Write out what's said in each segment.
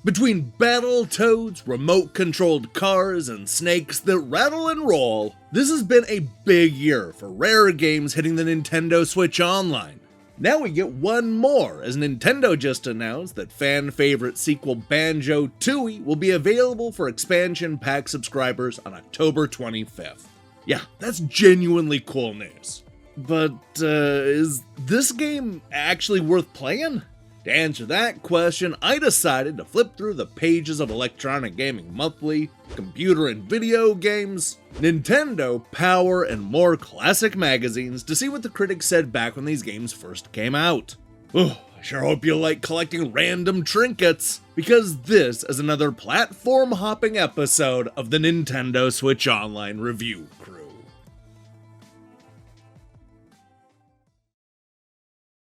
Between Battletoads, remote-controlled cars, and snakes that rattle and roll, this has been a big year for rare games hitting the Nintendo Switch Online. Now we get one more, as Nintendo just announced that fan-favorite sequel Banjo-Tooie will be available for expansion pack subscribers on October 25th. Yeah, that's genuinely cool news. But, is this game actually worth playing? To answer that question, I decided to flip through the pages of Electronic Gaming Monthly, Computer and Video Games, Nintendo, Power, and more classic magazines to see what the critics said back when these games first came out. I sure hope you like collecting random trinkets, because this is another platform-hopping episode of the Nintendo Switch Online Review Crew.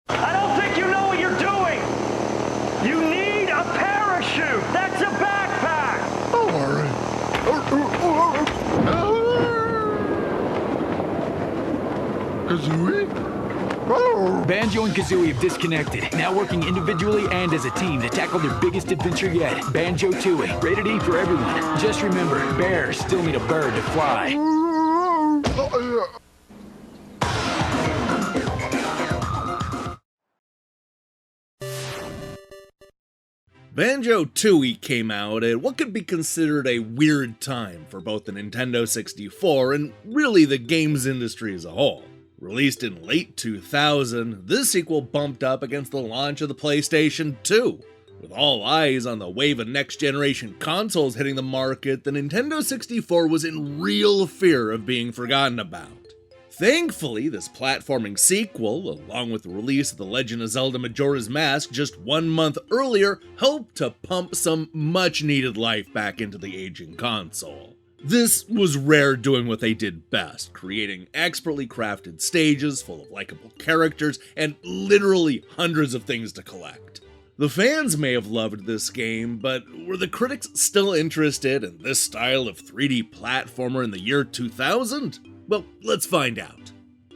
I don't think you know what you're doing! You need a parachute! That's a backpack! Kazooie? Banjo and Kazooie have disconnected, now working individually and as a team to tackle their biggest adventure yet, Banjo-Tooie. Rated E for everyone. Just remember, bears still need a bird to fly. Banjo-Tooie came out at what could be considered a weird time for both the Nintendo 64 and really the games industry as a whole. Released in late 2000, this sequel bumped up against the launch of the PlayStation 2. With all eyes on the wave of next-generation consoles hitting the market, the Nintendo 64 was in real fear of being forgotten about. Thankfully, this platforming sequel, along with the release of The Legend of Zelda Majora's Mask just 1 month earlier, helped to pump some much-needed life back into the aging console. This was Rare doing what they did best, creating expertly crafted stages full of likable characters and literally hundreds of things to collect. The fans may have loved this game, but were the critics still interested in this style of 3D platformer in the year 2000? Well, let's find out.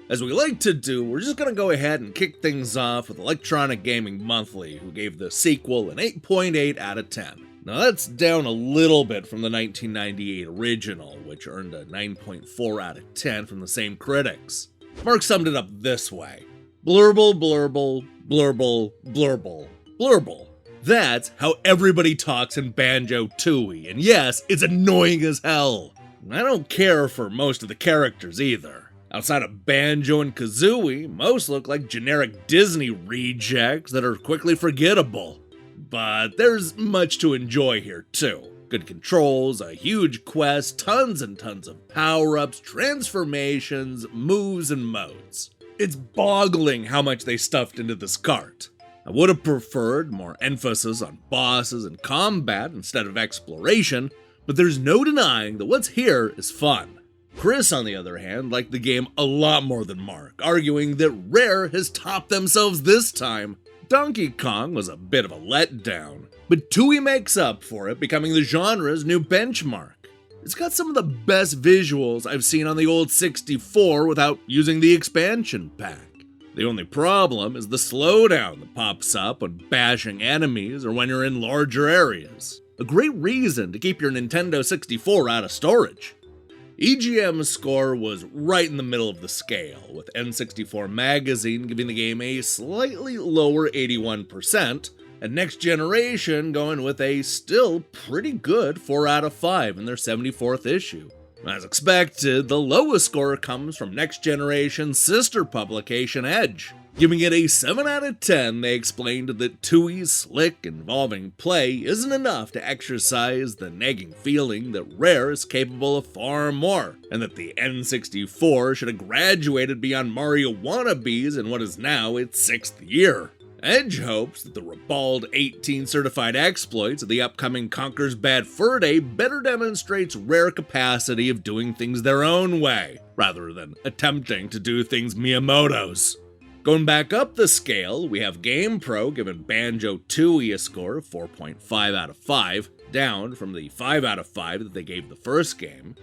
As we like to do, we're just going to go ahead and kick things off with Electronic Gaming Monthly, who gave the sequel an 8.8 out of 10. Now that's down a little bit from the 1998 original, which earned a 9.4 out of 10 from the same critics. Mark summed it up this way: blurble, blurble, blurble, blurble, blurble. That's how everybody talks in Banjo-Tooie, and yes, it's annoying as hell. I don't care for most of the characters either. Outside of Banjo and Kazooie, most look like generic Disney rejects that are quickly forgettable. But there's much to enjoy here too. Good controls, a huge quest, tons and tons of power-ups, transformations, moves, and modes. It's boggling how much they stuffed into this cart. I would have preferred more emphasis on bosses and combat instead of exploration, but there's no denying that what's here is fun. Chris, on the other hand, liked the game a lot more than Mark, arguing that Rare has topped themselves this time. Donkey Kong was a bit of a letdown, but Tooie makes up for it, becoming the genre's new benchmark. It's got some of the best visuals I've seen on the old 64 without using the expansion pack. The only problem is the slowdown that pops up when bashing enemies or when you're in larger areas. A great reason to keep your Nintendo 64 out of storage. EGM's score was right in the middle of the scale, with N64 Magazine giving the game a slightly lower 81%, and Next Generation going with a still pretty good 4 out of 5 in their 74th issue. As expected, the lowest score comes from Next Generation's sister publication Edge. Giving it a 7 out of 10, they explained that Tooie's slick, involving play isn't enough to exercise the nagging feeling that Rare is capable of far more, and that the N64 should have graduated beyond Mario wannabes in what is now its 6th year. Edge hopes that the ribald 18 certified exploits of the upcoming Conker's Bad Fur Day better demonstrates Rare capacity of doing things their own way, rather than attempting to do things Miyamoto's. Going back up the scale, we have GamePro giving Banjo-Tooie a score of 4.5 out of 5, down from the 5 out of 5 that they gave the first game.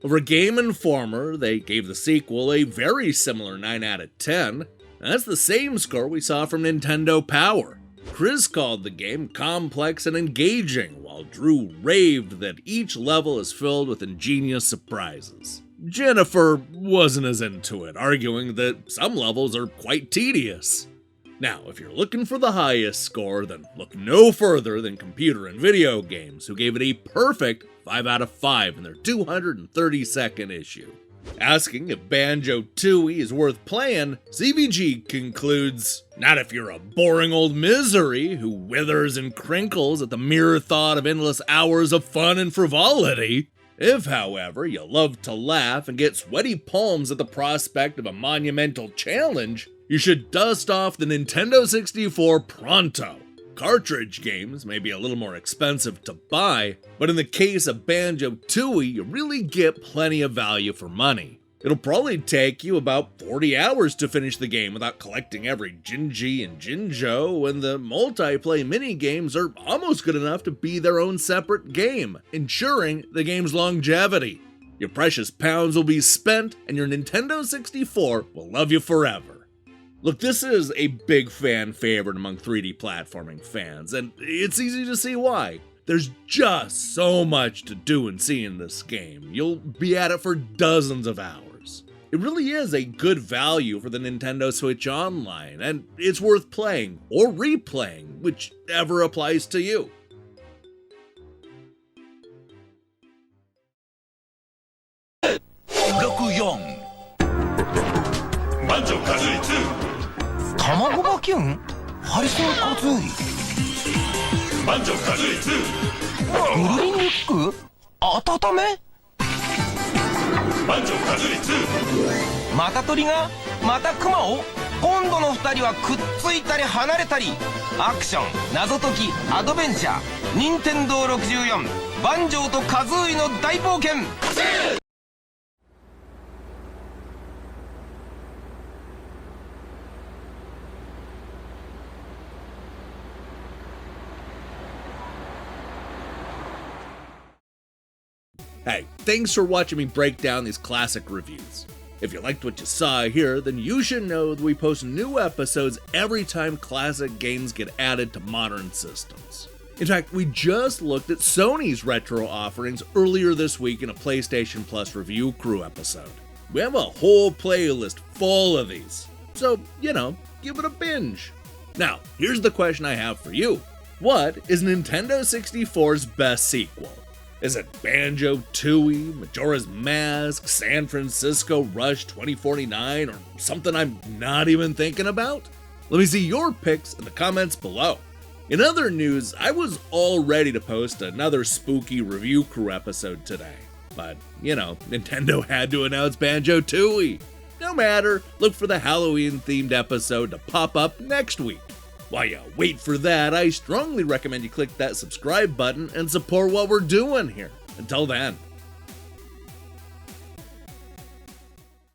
Over Game Informer, they gave the sequel a very similar 9 out of 10, and that's the same score we saw from Nintendo Power. Chris called the game complex and engaging, while Drew raved that each level is filled with ingenious surprises. Jennifer wasn't as into it, arguing that some levels are quite tedious. Now, if you're looking for the highest score, then look no further than Computer and Video Games, who gave it a perfect 5 out of 5 in their 232nd issue. Asking if Banjo-Tooie is worth playing, CVG concludes, not if you're a boring old misery who withers and crinkles at the mere thought of endless hours of fun and frivolity. If, however, you love to laugh and get sweaty palms at the prospect of a monumental challenge, you should dust off the Nintendo 64 pronto. Cartridge games may be a little more expensive to buy, but in the case of Banjo-Tooie, you really get plenty of value for money. It'll probably take you about 40 hours to finish the game without collecting every Jinji and Jinjo, and the multiplayer minigames are almost good enough to be their own separate game, ensuring the game's longevity. Your precious pounds will be spent, and your Nintendo 64 will love you forever. Look, this is a big fan favorite among 3D platforming fans, and it's easy to see why. There's just so much to do and see in this game. You'll be at it for dozens of hours. It really is a good value for the Nintendo Switch Online, and it's worth playing or replaying, whichever applies to you. Banjo-Kazooie 2卵バキュンハリソン・カズーイ Banjo-Kazooie 2グルリンリック温め Banjo-Kazooie 2また鳥がまたクマを今度の2人はくっついたり離れたりアクション謎解きアドベンチャー任天堂64バンジョーとカズーイの大冒険Hey, thanks for watching me break down these classic reviews. If you liked what you saw here, then you should know that we post new episodes every time classic games get added to modern systems. In fact, we just looked at Sony's retro offerings earlier this week in a PlayStation Plus Review Crew episode. We have a whole playlist full of these, so, give it a binge. Now, here's the question I have for you. What is Nintendo 64's best sequel? Is it Banjo-Tooie, Majora's Mask, San Francisco Rush 2049, or something I'm not even thinking about? Let me see your picks in the comments below. In other news, I was all ready to post another spooky Review Crew episode today. But, Nintendo had to announce Banjo-Tooie. No matter, look for the Halloween-themed episode to pop up next week. While you wait for that, I strongly recommend you click that subscribe button and support what we're doing here. Until then.